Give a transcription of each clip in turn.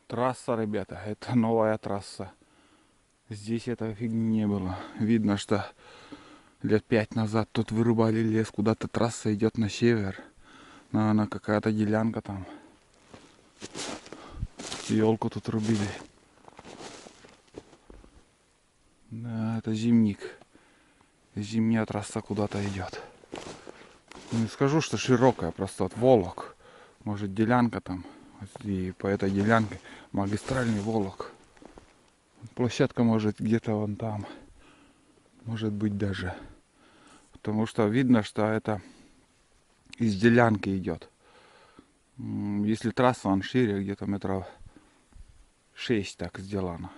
Трасса, ребята, это новая трасса. Здесь этой фигни не было. Видно, что лет 5 назад тут вырубали лес, куда-то трасса идет на север. Наверное, какая-то делянка там. Елку тут рубили. Да, это зимник. Зимняя трасса куда-то идет. Не скажу, что широкая, просто вот волок. Может, делянка там. И по этой делянке магистральный волок. Площадка может где-то вон там. Может быть даже. Потому что видно, что это из делянки идет. Если трасса, он шире, где-то метров 6 так сделано.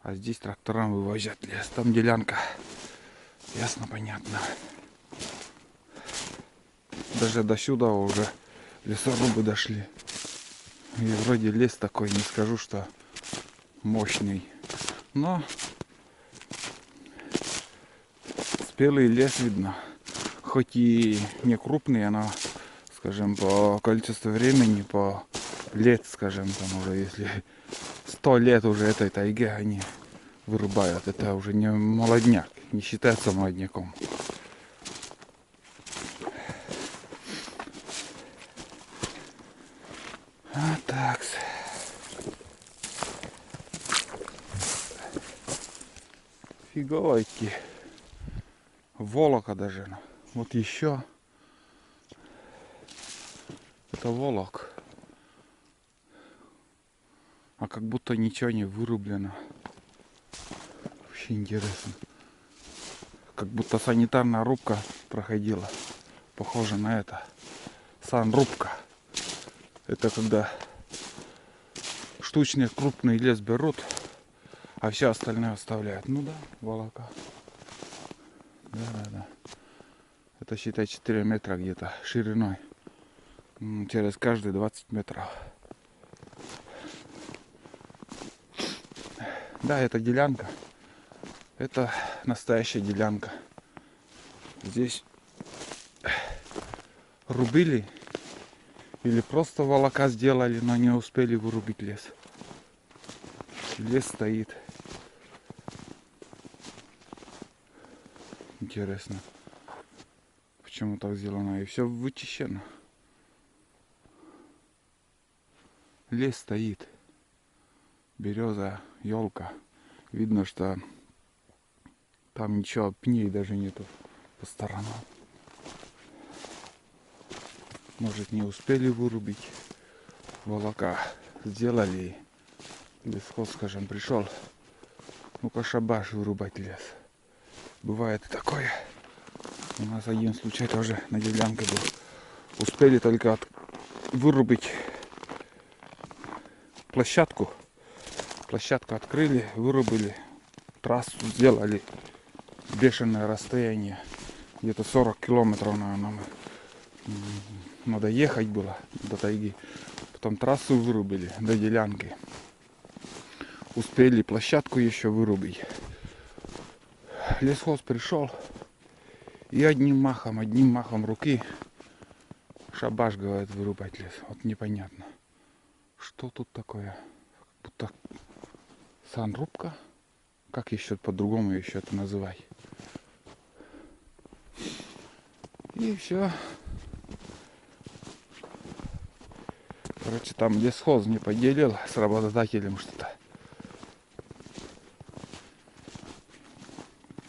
А здесь тракторам вывозят лес. Там делянка. Ясно, понятно. Даже до сюда уже лесорубы дошли. И вроде лес такой, не скажу, что мощный. Но спелый лес видно. Хоть и не крупный, но, скажем, по количеству времени, по лет, скажем, там уже если 100 лет уже этой тайге они вырубают. Это уже не молодняк, не считается молодняком. Вот так. Фигово идти. Волока даже. Вот еще. Это волок. А как будто ничего не вырублено. Вообще интересно. Как будто санитарная рубка проходила. Похоже на это. Санрубка. Это когда штучный крупный лес берут, а все остальное оставляют. Ну да, волока. Да. Это считай 4 метра где-то шириной. Через каждые 20 метров. Да, это делянка. Это настоящая делянка. Здесь рубили или просто волока сделали, но не успели вырубить лес. Лес стоит. Интересно, почему так сделано. И все вычищено. Лес стоит. Береза, елка. Видно, что там ничего, пней даже нету по сторонам. Может, не успели вырубить. Волока сделали. Лесхоз, скажем, пришел. Ну-ка, шабаш вырубать лес. Бывает и такое. У нас один случай тоже на делянке был. Успели только вырубить площадку. Площадку открыли, вырубили. Трассу сделали. Бешеное расстояние. Где-то 40 километров, наверное, надо ехать было до тайги. Потом трассу вырубили до делянки. Успели площадку еще вырубить. Лесхоз пришел и одним махом руки шабаш, говорит, вырубать лес. Вот непонятно. Что тут такое? Будто санрубка? Как еще по-другому еще это называть? И все. Короче, там лесхоз не поделил с работодателем что-то.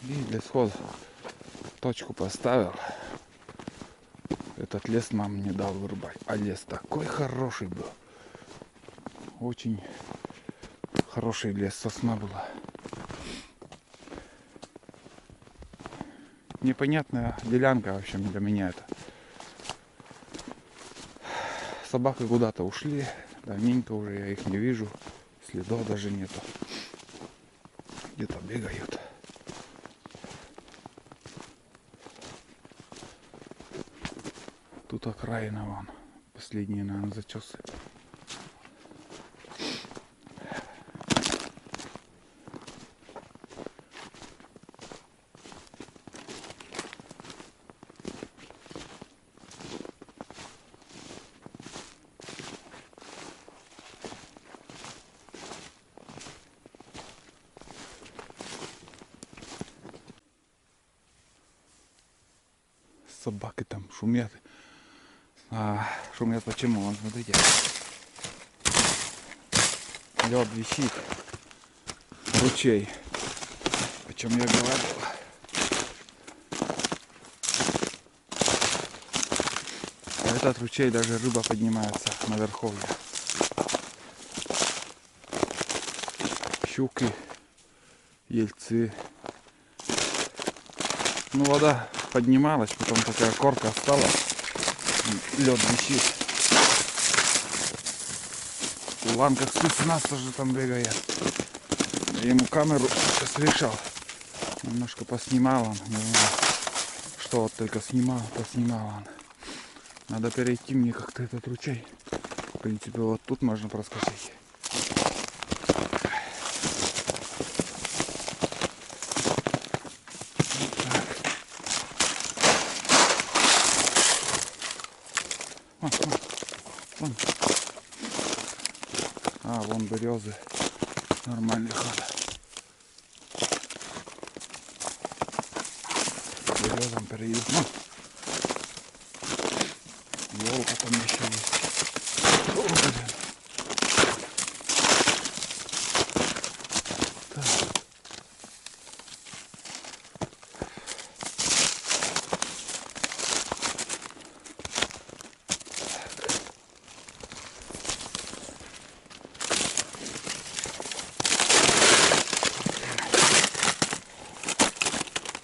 И лесхоз точку поставил. Этот лес нам не дал вырубать. А лес такой хороший был. Очень хороший лес, сосна была. Непонятная делянка, в общем, для меня это. Собаки куда-то ушли. Давненько уже я их не вижу. Следов даже нету. Где-то бегают. Тут окраина вон. Последние, наверное, зачесы. собаки там шумят. Шумят почему? Вон, смотрите. Лед висит. Ручей. О чем я говорил. А этот ручей даже рыба поднимается на верховье. Щуки, ельцы. Ну, вода поднималась, потом такая корка осталась. Лед висит. В ланках спецназ тоже там бегает. Я ему камеру сейчас решал. Немножко поснимал он. Не знаю, что вот только поснимал он. Надо перейти мне как-то этот ручей. В принципе, вот тут можно проскочить. Вон. Вон березы. Нормальный ход. Березам перейду. Елка там еще есть. О, блин. Так.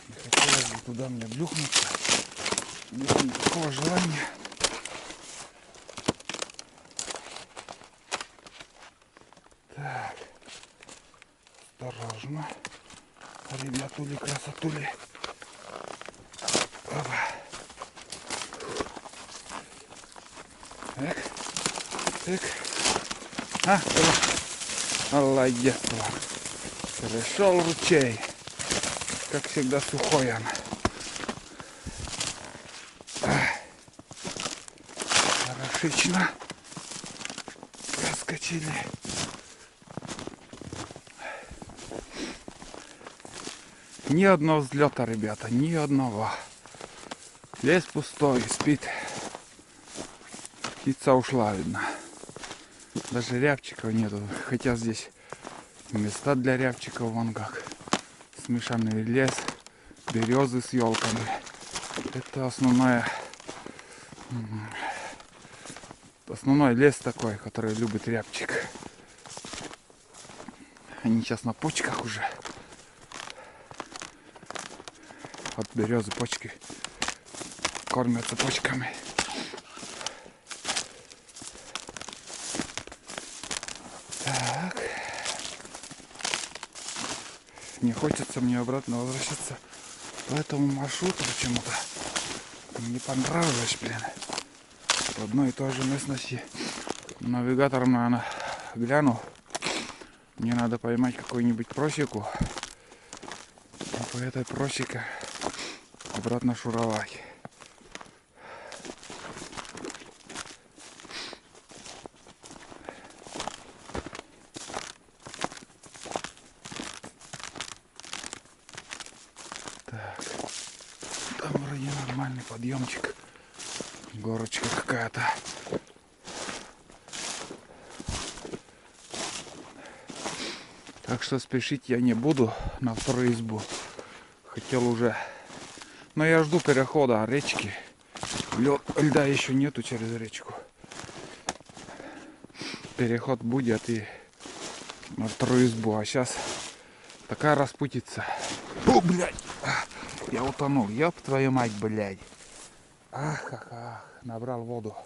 Не хотелось бы туда мне блюхнуться. Нет никакого желания. Так, осторожно, ребятули, красотули. Опа. Так, так. Молодец. Перешел ручей. Как всегда сухой он. Хорошечно. Проскочили. Ни одного взлета, ребята, ни одного. Лес пустой, спит. Птица ушла, видно. Даже рябчиков нету. Хотя здесь места для рябчиков, вон как. Смешанный лес, березы с елками. Это основной лес такой, который любит рябчик. Они сейчас на почках уже. Вот березы, почки. Кормятся почками. Так. Не хочется мне обратно возвращаться по этому маршруту почему-то. Не понравилось, блин. В одной и той же местности. Навигатором, наверное, гляну. Мне надо поймать какую-нибудь просеку. И по этой просеке обратно шуровать. Так. Там вроде нормальный подъемчик. Горочка какая-то. Так что спешить я не буду на вторую избу. Хотел уже. Но я жду перехода речки. Льда еще нету через речку. Переход будет и на вторую избу. А сейчас такая распутица. О, блядь! Я утонул. Ёб твою мать, блядь. Ах. Набрал воду.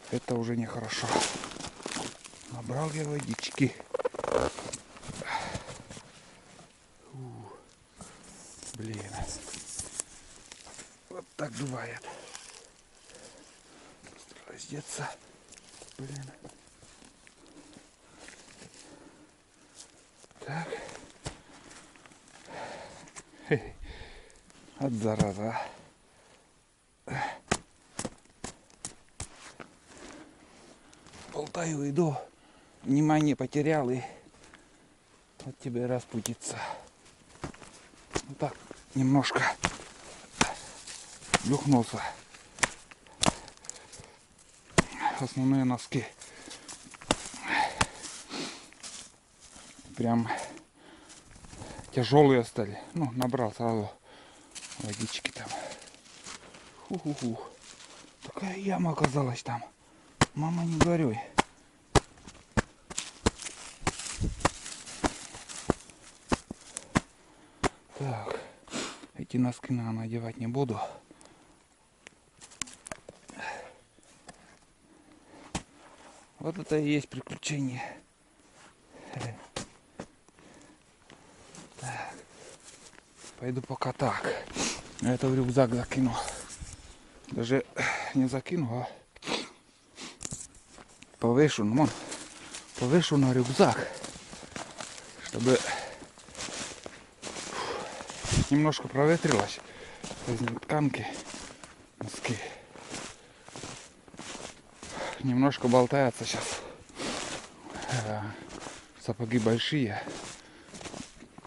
Это уже нехорошо. Набрал я водички. Блин. Вот так бывает. Раздеться. Блин. Так. От зараза. Болтаю, иду. Внимание потерял и вот тебе распутиться. Вот так немножко Плюхнулся. Основные носки. Прям тяжелые стали. Ну, набрал сразу водички там. Ху-ху-ху. Такая яма оказалась там. Мама, не горюй. Так. Эти носки, наверное, надевать не буду. Вот это и есть приключение. Так. Пойду пока так. Это в рюкзак закину. Даже не закину, а повешу, ну, повешу на рюкзак, чтобы немножко проветрилось из тканки носки. Немножко болтается сейчас. Сапоги большие.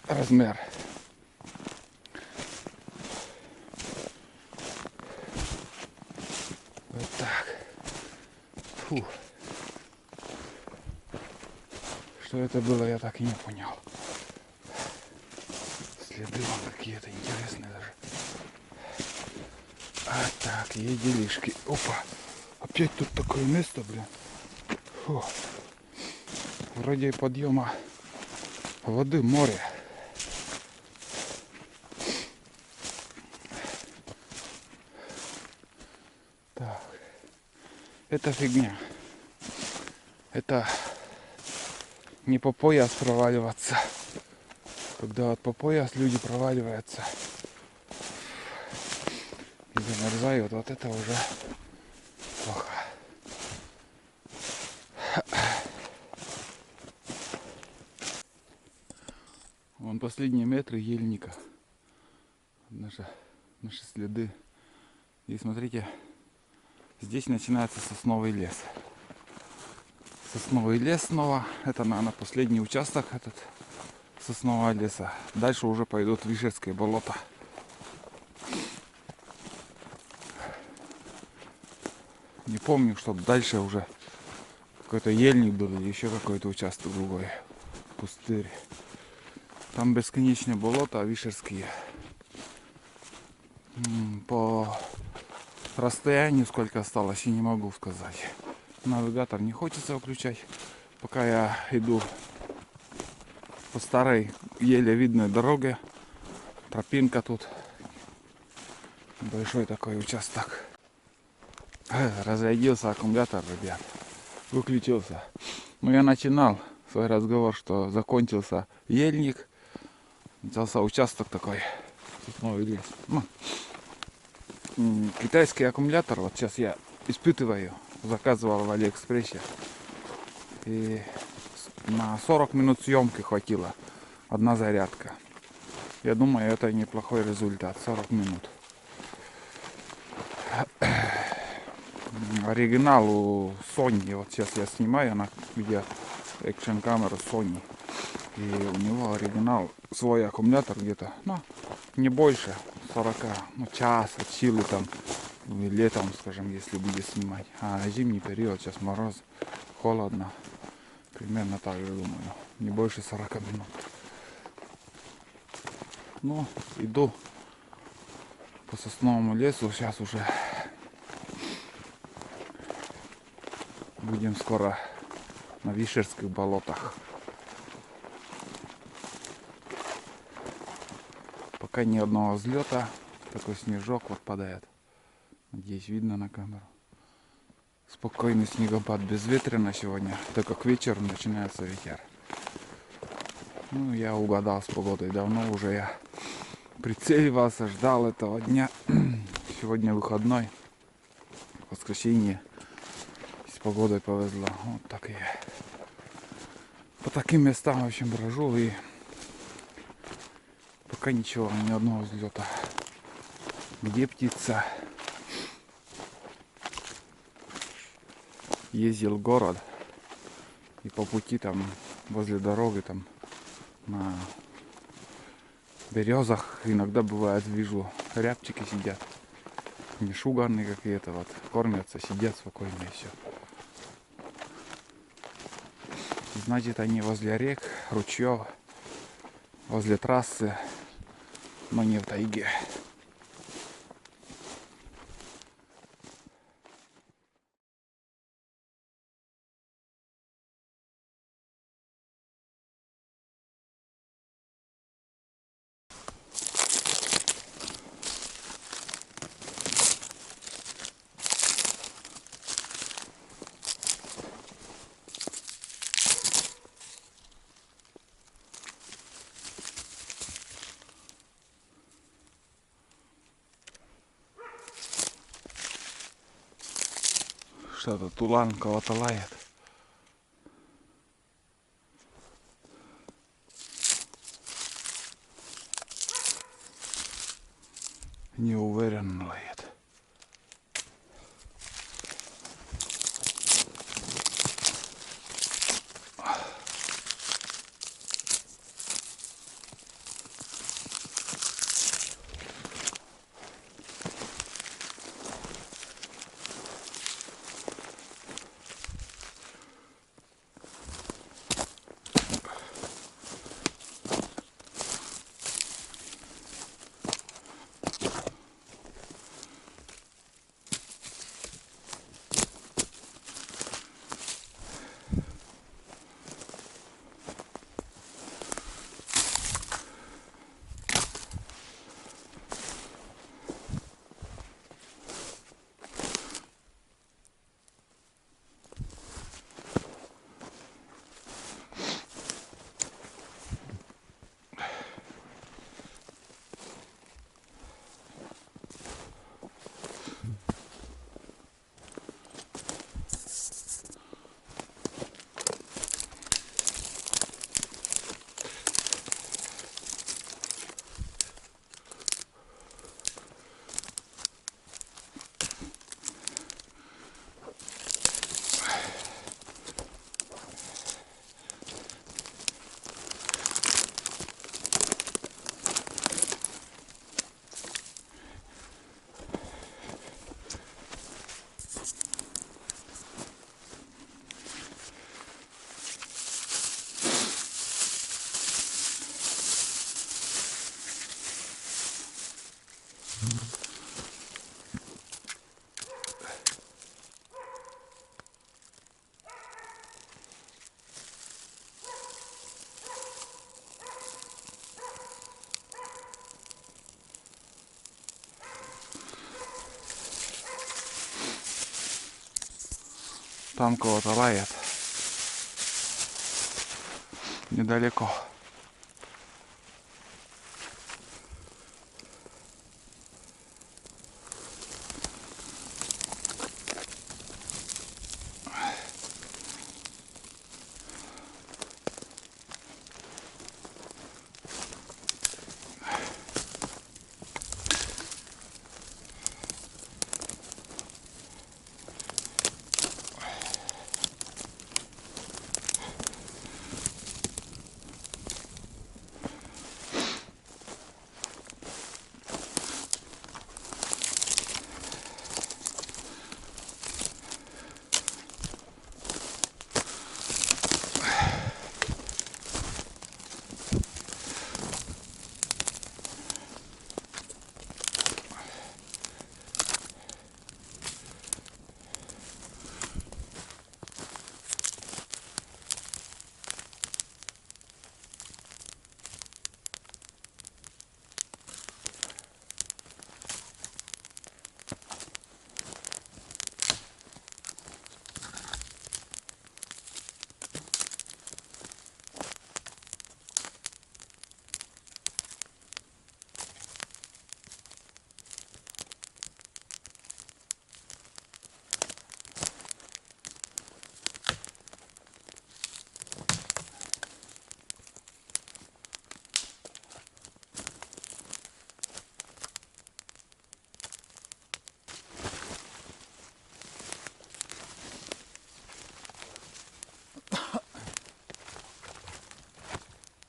Размер. Вот так. Фу. Что это было, я так и не понял. Следы вон какие-то интересные даже. А так, еделишки. Опа. Опять тут такое место, блин. Фу. Вроде подъема воды, море. Так. Это фигня. Это не по пояс проваливаться. Когда вот по пояс люди проваливаются и замерзают, вот это уже плохо. Вон последние метры ельника. Наши следы. И смотрите, здесь начинается сосновый лес. Сосновый лес снова. Это, наверное, последний участок этот соснового леса. Дальше уже пойдут Вишерские болота. Не помню, что дальше уже какой-то ельник был или еще какой-то участок другой. Пустырь. Там бесконечные болота, а Вишерские. По расстоянию сколько осталось, я не могу сказать. Навигатор не хочется включать. Пока я иду по старой, еле видной дороге. Тропинка тут. Большой такой участок. Разрядился аккумулятор, ребят. Выключился. Но я начинал свой разговор, что закончился ельник. Начался участок такой. Сосновый лес. Китайский аккумулятор. Вот сейчас я испытываю. Заказывал в Алиэкспрессе. И на 40 минут съемки хватило. Одна зарядка. Я думаю, это неплохой результат. 40 минут. Оригинал у Sony. Вот сейчас я снимаю на видео экшн камеру Sony. И у него оригинал свой аккумулятор где-то, ну, не больше 40, ну, час от силы там. Летом, скажем, если будет снимать. А на зимний период, сейчас мороз, холодно. Примерно так же, думаю. Не больше 40 минут. Ну, иду по сосновому лесу. Сейчас уже будем скоро на Вишерских болотах. Пока ни одного взлета. Такой снежок вот падает. Надеюсь, видно на камеру. Спокойный снегопад, безветренно сегодня, так как вечером начинается ветер. Ну, я угадал с погодой. Давно уже я прицеливался, ждал этого дня. Сегодня выходной. Воскресенье. С погодой повезло. Вот так и я. По таким местам, в общем, брожу. И пока ничего, ни одного взлета. Где птица? Ездил в город. И по пути там, возле дороги, там на березах иногда бывает, вижу, рябчики сидят. Не шуганные какие-то, вот, кормятся, сидят спокойно и все. Значит, они возле рек, ручьев, возле трассы, но не в тайге. Что-то тулан кого-то лает. Неуверенно лает. Там кого-то лает. Недалеко.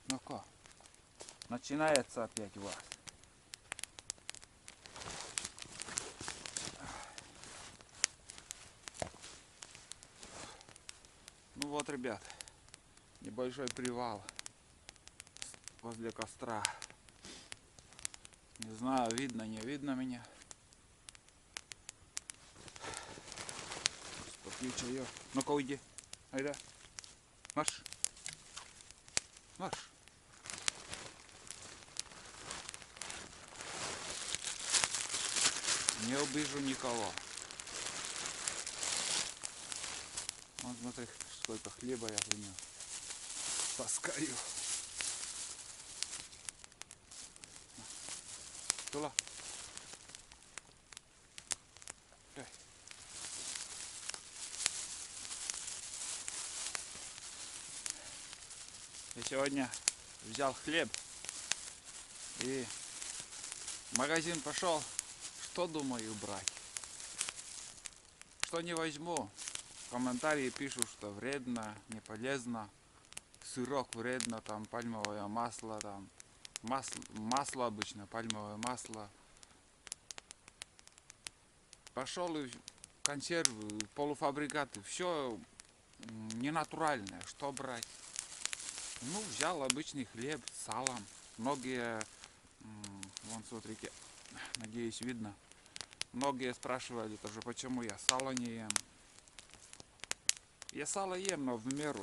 Ну-ка, начинается опять у вас. Вот, ребят, небольшой привал возле костра. Не знаю, видно, не видно меня. Попью чаек. Ну-ка уйди. Айда. Марш. Марш. Не обижу никого. Вот смотри, сколько хлеба я принес. Таскаю. Туда. Я сегодня взял хлеб и в магазин пошел. Что думаю брать? Что не возьму? В комментарии пишут, что вредно, не полезно. Сырок вредно, там пальмовое масло, там масло обычно, пальмовое масло. Пошел и консервы, полуфабрикаты, все ненатуральное. Что брать? Ну, взял обычный хлеб с салом. Многие, вон смотрите, надеюсь видно. Многие спрашивали тоже, почему я сало не ем. Я сало ем, но в меру.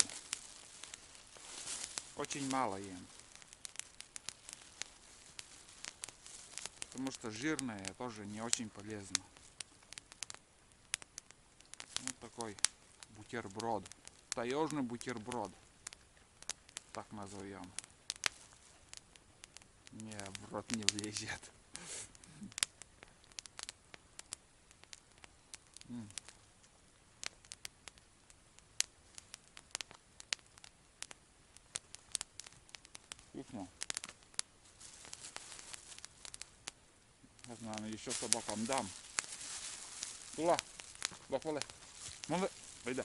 Очень мало ем. Потому что жирное тоже не очень полезно. Вот такой бутерброд. Таежный бутерброд. Так назовем. Не, в рот не влезет. Вкусно. Я знаю, еще собакам дам. Тула, бафале. Молы, пойда.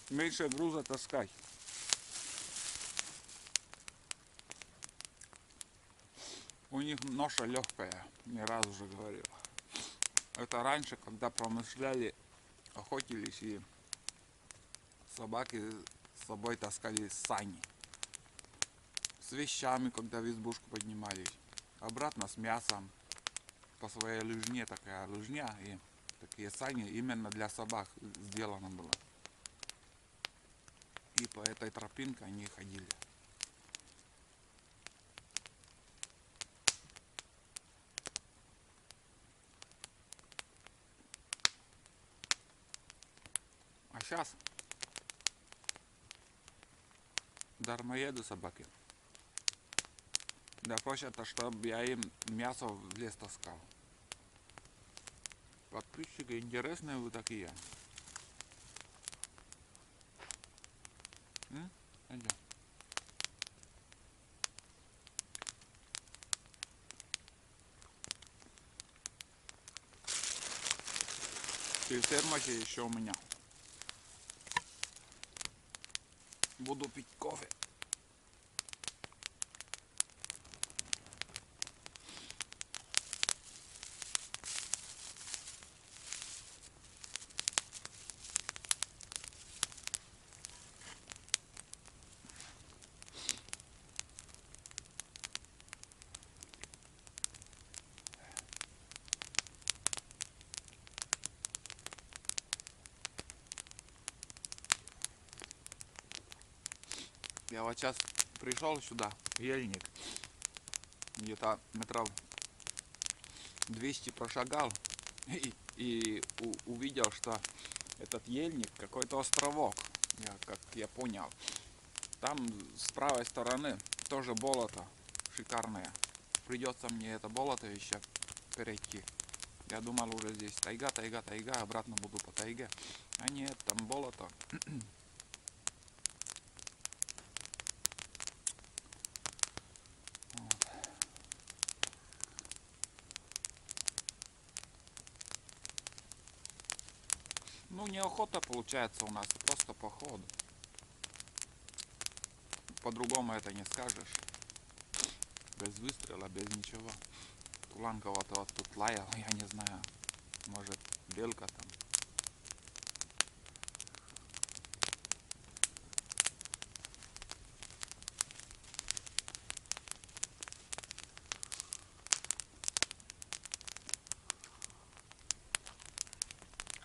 Меньше груза таскай. У них ноша легкая, не раз уже говорил. Это раньше, когда промышляли, охотились и собаки с собой таскали сани. С вещами, когда в избушку поднимались. Обратно с мясом. По своей лыжне такая лыжня. И такие сани именно для собак сделано было. И по этой тропинке они ходили. А сейчас дармоеды собаки. Да просят, чтобы я им мясо в лес таскал. Подписчики, интересные вы такие. Идем. И в термосе еще у меня. Буду пить кофе. Я вот сейчас пришел сюда, ельник, где-то метров 200 прошагал и увидел, что этот ельник какой-то островок, как я понял. Там с правой стороны тоже болото шикарное. Придется мне это болото еще перейти. Я думал уже здесь тайга, тайга, тайга, обратно буду по тайге. А нет, там болото. Ну, неохота получается у нас, просто поход. По-другому это не скажешь. Без выстрела, без ничего. Улан кого-то вот тут лаял, я не знаю. Может, белка там.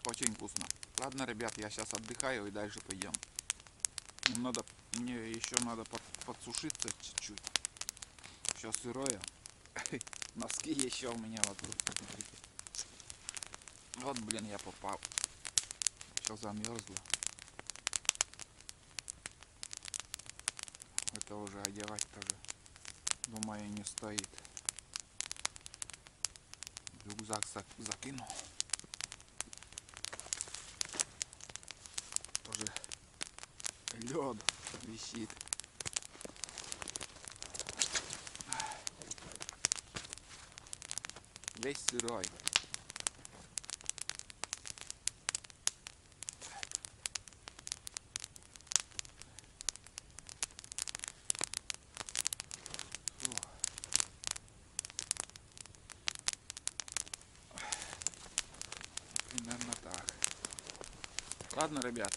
Очень вкусно. Ладно, ребят, я сейчас отдыхаю и дальше пойдем. Мне еще надо подсушиться чуть-чуть. Все сырое. Носки еще у меня вот тут, смотрите. Вот, блин, я попал. Все замерзло. Это уже одевать тоже, думаю, не стоит. Рюкзак закинул. Тоже лед висит. Весь сырой. Примерно так. Ладно, ребят,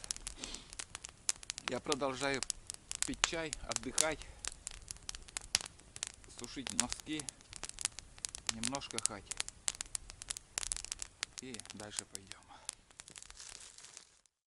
я продолжаю пить чай, отдыхать, сушить носки, немножко хать. И дальше пойдем.